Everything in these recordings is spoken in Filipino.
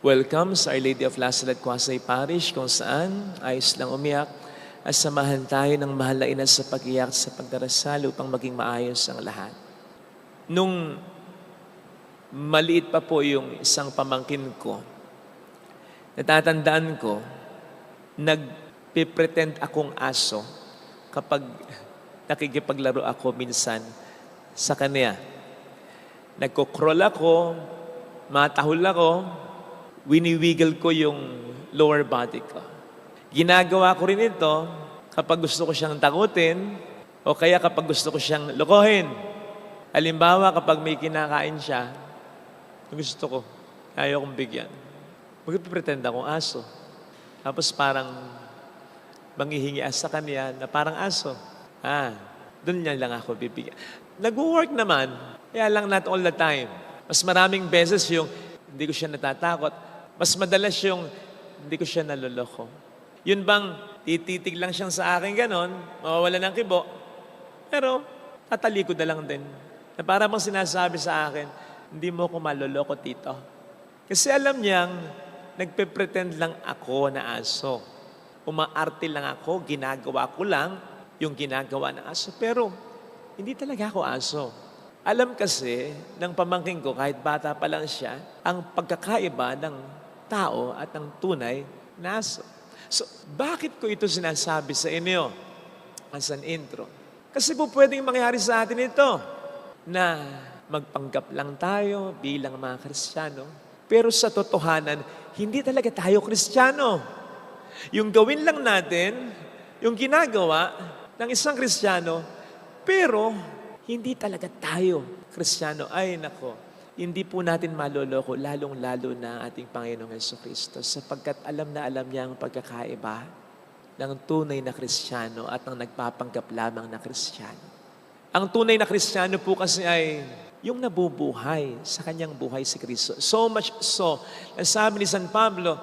Welcome sa Our Lady of Lasalad Quasay Parish kung saan ayos lang umiyak at samahan tayo ng mahal na ina sa pag-iyak sa pagdarasal upang maging maayos ang lahat. Nung maliit pa po yung isang pamangkin ko, natatandaan ko, nagpipretend akong aso kapag nakikipaglaro ako minsan sa kanya. Nagko-crawl ako, matahol ako, winiwiggle ko yung lower body ko. Ginagawa ko rin ito kapag gusto ko siyang takutin o kaya kapag gusto ko siyang lokohin. Halimbawa, kapag may kinakain siya, gusto ko, ayaw kong bigyan. Magpipretend akong aso. Tapos parang manghihingi sa kanya na parang aso. Doon niya lang ako bibigyan. Nag-work naman, kaya lang not all the time. Mas maraming beses yung hindi ko siya natatakot. Mas madalas yung hindi ko siya naloloko. Yun bang tititig lang siyang sa akin ganon, mawawala ng kibo, pero tatalikod na lang din. Na para bang sinasabi sa akin, hindi mo ko maloloko, tito. Kasi alam niyang nagpe-pretend lang ako na aso. Umaarte lang ako, ginagawa ko lang yung ginagawa ng aso. Pero hindi talaga ako aso. Alam kasi ng pamangkin ko, kahit bata pa lang siya, ang pagkakaiba ng tao at ng tunay na aso. So, bakit ko ito sinasabi sa inyo as an intro? Kasi po pwedeng mangyari sa atin ito na magpanggap lang tayo bilang mga Kristiyano. Pero sa totohanan, hindi talaga tayo Kristiyano. Yung gawin lang natin, yung ginagawa ng isang Kristiyano, pero hindi talaga tayo Kristiyano. Ay nako, hindi po natin maloloko, lalong-lalo na ang ating Panginoong Jesucristo sapagkat alam na alam niya ang pagkakaiba ng tunay na Kristiyano at ng nagpapanggap lamang na Kristiyano. Ang tunay na Kristiyano po kasi ay yung nabubuhay sa kanyang buhay si Kristo. So much so, sabi ni San Pablo,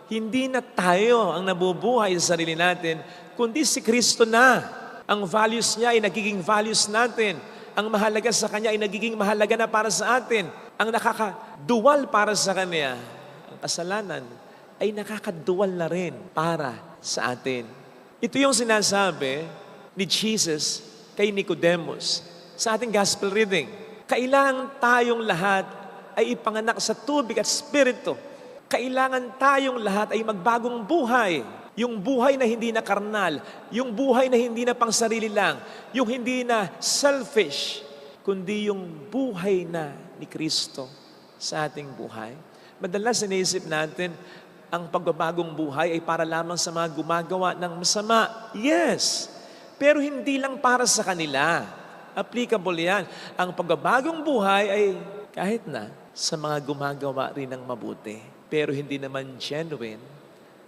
hindi na tayo ang nabubuhay sa sarili natin, kundi si Kristo na. Ang values niya ay nagiging values natin. Ang mahalaga sa Kanya ay nagiging mahalaga na para sa atin. Ang nakakaduwal para sa Kanya, ang kasalanan, ay nakakaduwal na rin para sa atin. Ito yung sinasabi ni Jesus kay Nicodemus sa ating gospel reading. Kailangan tayong lahat ay ipanganak sa tubig at spirito. Kailangan tayong lahat ay magbagong buhay. Yung buhay na hindi na karnal, yung buhay na hindi na pang sarili lang, yung hindi na selfish, kundi yung buhay na ni Kristo sa ating buhay. Madalas iniisip natin, ang pagbabagong buhay ay para lamang sa mga gumagawa ng masama. Yes, pero hindi lang para sa kanila. Applicable yan. Ang pagbabagong buhay ay kahit na sa mga gumagawa rin ng mabuti, pero hindi naman genuine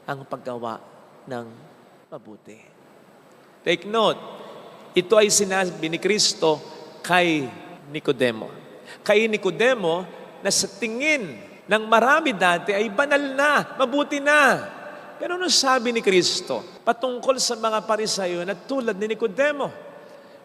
ang paggawa ng mabuti. Take note, ito ay sinabi ni Kristo kay Nicodemo. Kay Nicodemo na sa tingin ng marami dati ay banal na, mabuti na. Pero ano sabi ni Kristo patungkol sa mga Parisayo na tulad ni Nicodemo?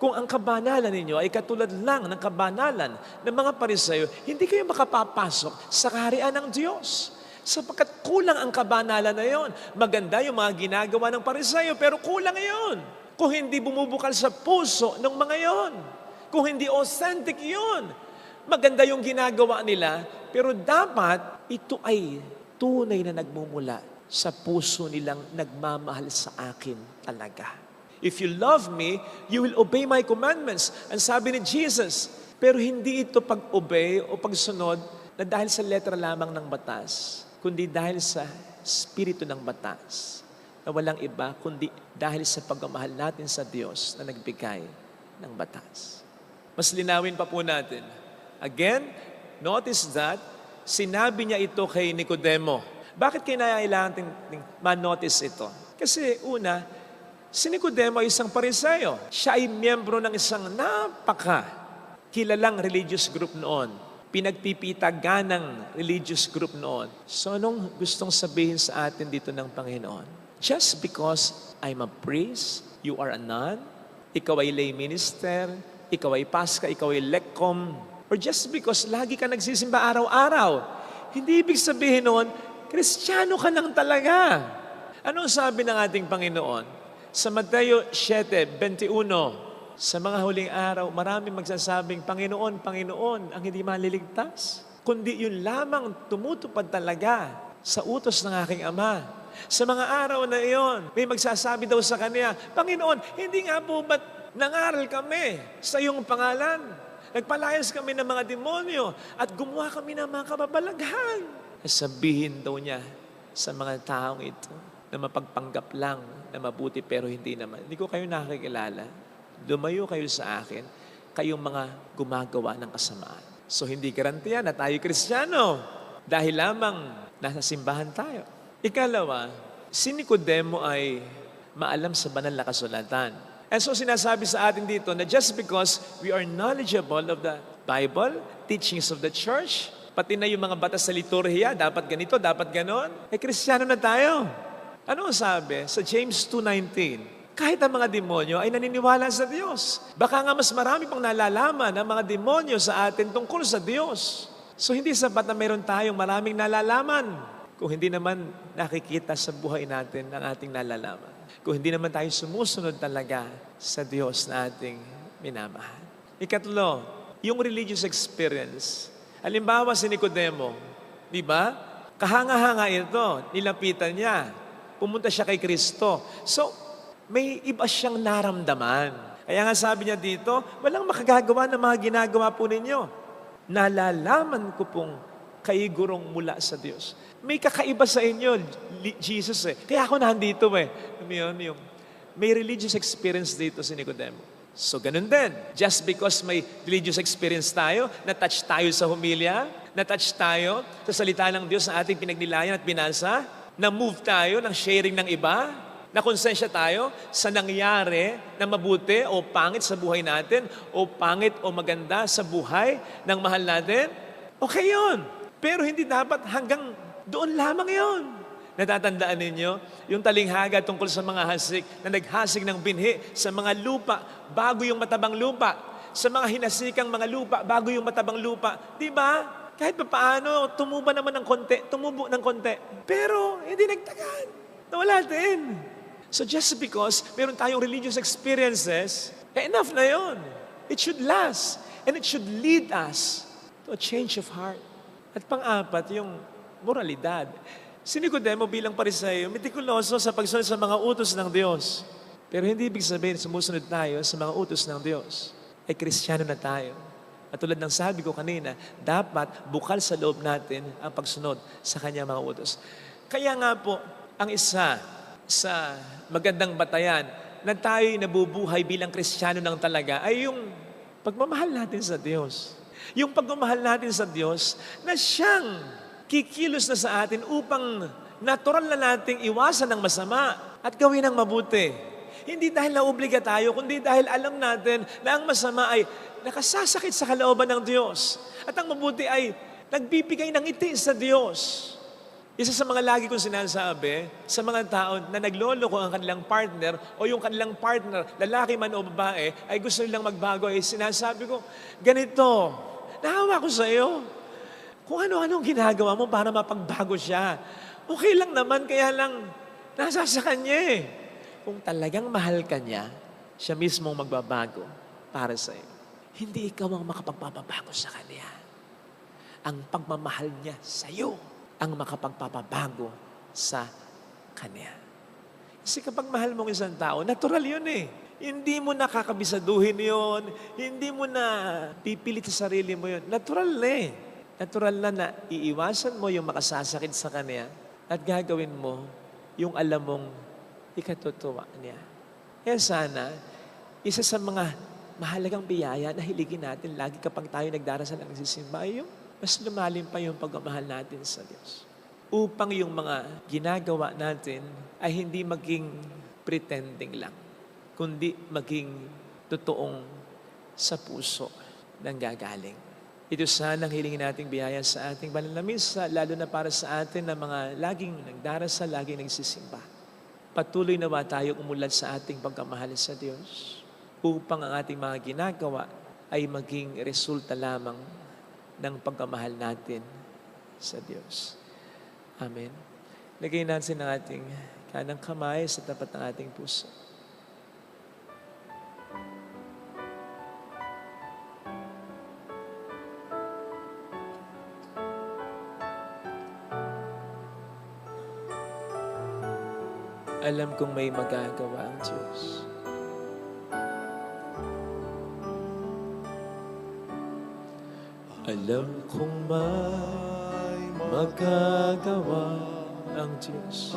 Kung ang kabanalan ninyo ay katulad lang ng kabanalan ng mga Parisayo, hindi kayo makapapasok sa kaharian ng Diyos. Sapagkat kulang ang kabanalan na yon. Maganda yung mga ginagawa ng Parisayo, pero kulang yon. Kung hindi bumubukal sa puso ng mga yon. Kung hindi authentic yon. Maganda yung ginagawa nila, pero dapat ito ay tunay na nagmumula sa puso nilang nagmamahal sa akin talaga. If you love me, you will obey my commandments. Ang sabi ni Jesus. Pero hindi ito pag-obey o pagsunod na dahil sa letra lamang ng batas, kundi dahil sa spirito ng batas, na walang iba, kundi dahil sa pagmamahal natin sa Diyos na nagbigay ng batas. Mas linawin pa po natin. Again, notice that, sinabi niya ito kay Nicodemo. Bakit kailangan ma-notice ito? Kasi una, si Nicodemo ay isang Parisayo. Siya ay miyembro ng isang kilalang religious group noon. Pinagpipitaganang religious group noon. So, anong gustong sabihin sa atin dito ng Panginoon? Just because I'm a priest, you are a nun, ikaw ay lay minister, ikaw ay paska, ikaw ay lekkom, or just because lagi ka nagsisimba araw-araw, hindi ibig sabihin noon, Kristiyano ka lang talaga. Anong sabi ng ating Panginoon? Sa Mateo 7:21, sa mga huling araw, maraming magsasabing, Panginoon, Panginoon, ang hindi maliligtas. Kundi yun lamang tumutupad talaga sa utos ng aking Ama. Sa mga araw na iyon, may magsasabi daw sa Kanya, Panginoon, hindi nga po ba't nangaral kami sa iyong pangalan? Nagpalayas kami ng mga demonyo at gumawa kami ng mga kababalaghan. Sabihin daw niya sa mga taong ito na mapagpanggap lang na mabuti pero hindi naman. Hindi ko kayo nakikilala. Lumayo kayo sa akin, kayong mga gumagawa ng kasamaan. So hindi garantiya na tayo Kristiyano dahil lamang nasa simbahan tayo. Ikalawa, si Nicodemo ay maalam sa banal na kasulatan. And so sinasabi sa atin dito na just because we are knowledgeable of the Bible, teachings of the church, pati na yung mga batas sa liturhiya, dapat ganito, dapat ganon, Kristiyano na tayo. Ano ang sabi? Sa James 2:19, kahit ang mga demonyo ay naniniwala sa Diyos. Baka nga mas marami pang nalalaman ang mga demonyo sa atin tungkol sa Diyos. So hindi sapat na mayroon tayong maraming nalalaman kung hindi naman nakikita sa buhay natin ang ating nalalaman. Kung hindi naman tayo sumusunod talaga sa Diyos na ating minamahal. Ikatlo, yung religious experience. Halimbawa si Nicodemo, di ba? Kahanga-hanga ito, nilapitan niya. Pumunta siya kay Kristo. So, may iba siyang naramdaman. Kaya nga sabi niya dito, walang makagagawa ng mga ginagawa po ninyo. Nalalaman ko pong kayo gurong mula sa Diyos. May kakaiba sa inyo, Jesus eh. Kaya ako nandito eh. May religious experience dito si Nicodemo. So ganun din. Just because may religious experience tayo, na-touch tayo sa humilya, na-touch tayo sa salita ng Diyos na ating pinagnilayan at binasa, na-move tayo ng sharing ng iba, na-konsensya tayo sa nangyari na mabuti o pangit sa buhay natin, o pangit o maganda sa buhay ng mahal natin, okay yun. Pero hindi dapat hanggang doon lamang yun. Natatandaan ninyo, yung talinghaga tungkol sa mga hasik na naghasik ng binhi sa mga lupa bago yung matabang lupa. Sa mga hinasikang mga lupa bago yung matabang lupa. Di ba? Kahit pa paano, tumubo ng konti. Pero hindi nagtagal. Nawala din. So just because meron tayong religious experiences, enough na yon. It should last. And it should lead us to a change of heart. At pang-apat, yung moralidad. Si Nicodemo bilang Pariseo, metikuloso sa pagsunod sa mga utos ng Diyos. Pero hindi ibig sabihin, sumusunod tayo sa mga utos ng Diyos. Ay Kristiyano na tayo. At tulad ng sabi ko kanina, dapat bukal sa loob natin ang pagsunod sa kanyang mga utos. Kaya nga po, ang isa sa magandang batayan na tayo'y nabubuhay bilang Kristiyano ng talaga ay yung pagmamahal natin sa Diyos. Yung pagmamahal natin sa Diyos na siyang kikilos na sa atin upang natural na nating iwasan ng masama at gawin ng mabuti. Hindi dahil naobliga tayo, kundi dahil alam natin na ang masama ay nakasasakit sa kalooban ng Diyos. At ang mabuti ay nagbibigay ng ngiti sa Diyos. Isa sa mga lagi kong sinasabi sa mga tao na nagloloko ang kanilang partner o yung kanilang partner, lalaki man o babae, ay gusto nilang magbago, ay sinasabi ko, ganito, nahawa ko sa iyo. Kung ano-anong ginagawa mo para mapagbago siya. Okay lang naman, kaya lang nasa sa kanya eh. Kung talagang mahal ka niya, siya mismo magbabago para sa iyo. Hindi ikaw ang makapagpapabago sa kanya. Ang pagmamahal niya sa iyo ang makapagpapabago sa kanya. Kasi kapag mahal mo ng isang tao, natural yun eh. Hindi mo nakakabisaduhin yun. Hindi mo na pipilit sa sarili mo yun. Natural na eh. Natural na iiwasan mo yung makasasakit sa kanya at gagawin mo yung alam mong ikatutuwa niya. Kaya sana, isa sa mga mahalagang biyaya na hiligin natin lagi kapag tayo nagdarasal ng nagsisimba ay yung mas lumalim pa yung pagmamahal natin sa Diyos. Upang yung mga ginagawa natin ay hindi maging pretending lang, kundi maging totoong sa puso ng gagaling. Ito sana ang hilingin nating biyaya sa ating banal na misa, lalo na para sa atin na mga laging nagdarasal, laging nagsisimba. Patuloy nawa tayo umulat sa ating pagkamahal sa Diyos upang ang ating mga ginagawa ay maging resulta lamang ng pagkamahal natin sa Diyos. Amen. Lagay natin ang ating kanang kamay sa tapat ng ating puso. Alam kong may magagawa ang Diyos. Alam kong may magagawa ang Diyos.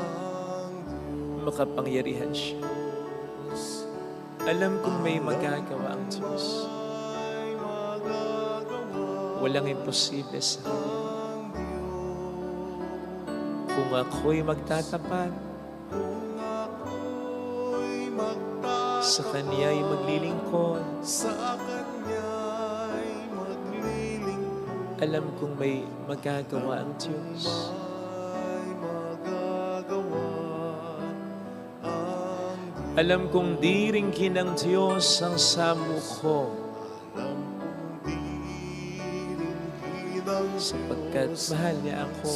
Makapangyarihan siya. Alam kong may magagawa ang Diyos. Walang imposible sa Kanya. Kung ako'y magtatapat, sa Kanya'y maglilingkod. Alam kong may magagawa ang Diyos. Alam kong di ringkin ng Diyos ang samuko, sapagkat mahal niya ako.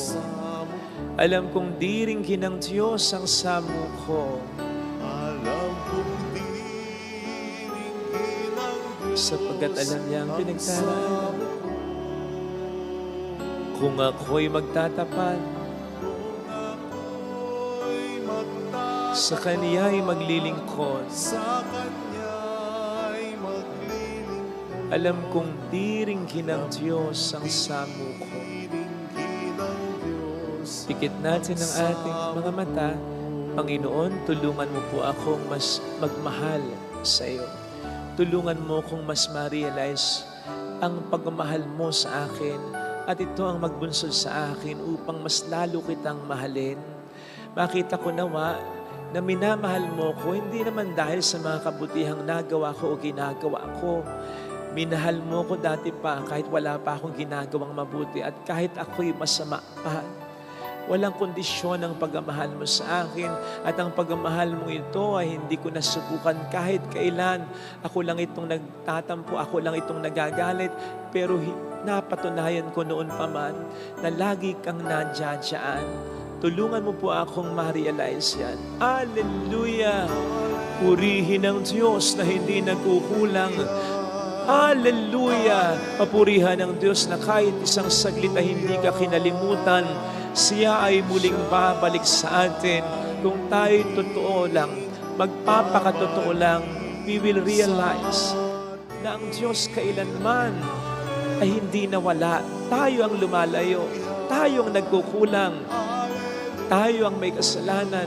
Alam kong di ringkin ng Diyos ang samuko, sapagkat alam niya ang pinagdaraanan. Kung ako'y magtatapat, sa Kaniya'y maglilingkod. Alam kong di ringkin ng Diyos ang samuko. Pikit natin ang ating mga mata. Panginoon, tulungan mo po akong mas magmahal sa iyo. Tulungan mo kong mas ma-realize ang pagmamahal mo sa akin at ito ang magbunsod sa akin upang mas lalo kitang mahalin. Makita ko nawa na minamahal mo ko hindi naman dahil sa mga kabutihang nagawa ko o ginagawa ko. Minahal mo ko dati pa kahit wala pa akong ginagawang mabuti at kahit ako'y masama pa. Walang kondisyon ang pagmamahal mo sa akin at ang pagmamahal mo ito ay hindi ko nasubukan kahit kailan. Ako lang itong nagtatampo, ako lang itong nagagalit, pero napatunayan ko noon pa man na lagi kang nandiyan. Tulungan mo po akong ma-realize yan. Hallelujah! Purihin ang Diyos na hindi nagkukulang. Hallelujah! Papurihan ang Diyos na kahit isang saglit na hindi ka kinalimutan, siya ay muling babalik sa atin. Kung tayo totoo lang, magpapakatotoo lang, we will realize na ang Diyos kailanman ay hindi nawala. Tayo ang lumalayo. Tayo ang nagkukulang. Tayo ang may kasalanan.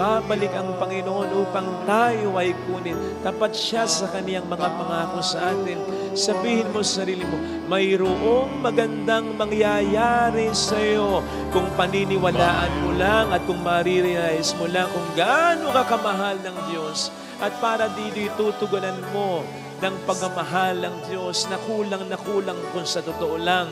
Babalik ang Panginoon upang tayo ay kunin. Tapat siya sa kaniyang mga pangako sa atin. Sabihin mo sa sarili mo, mayroong magandang mangyayari sa iyo kung paniniwalaan mo lang at kung marirealize mo lang kung gaano ka kamahal ng Diyos. At para dito tutugunan mo ng pagmamahal ng Diyos na kulang kung sa totoo lang.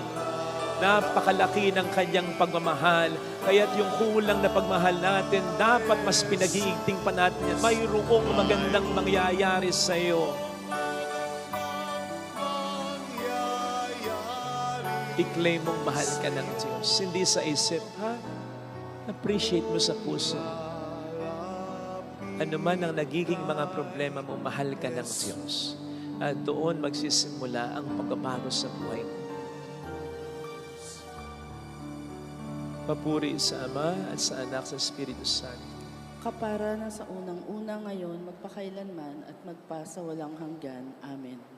Napakalaki ng kanyang pagmamahal. Kaya't yung kulang na pagmahal natin, dapat mas pinag-iigting pa natin yan. Mayroong magandang mangyayari sa iyo. I-claim mong mahal ka ng Diyos. Hindi sa isip, ha? Appreciate mo sa puso. Ano man ang nagiging mga problema mo, mahal ka ng Diyos. At doon magsisimula ang pagbabago sa buhay mo. Papuri sa Ama at sa Anak sa Espiritu Santo. Kapara na sa unang-una ngayon, magpakailanman at magpa sa walang hanggan. Amen.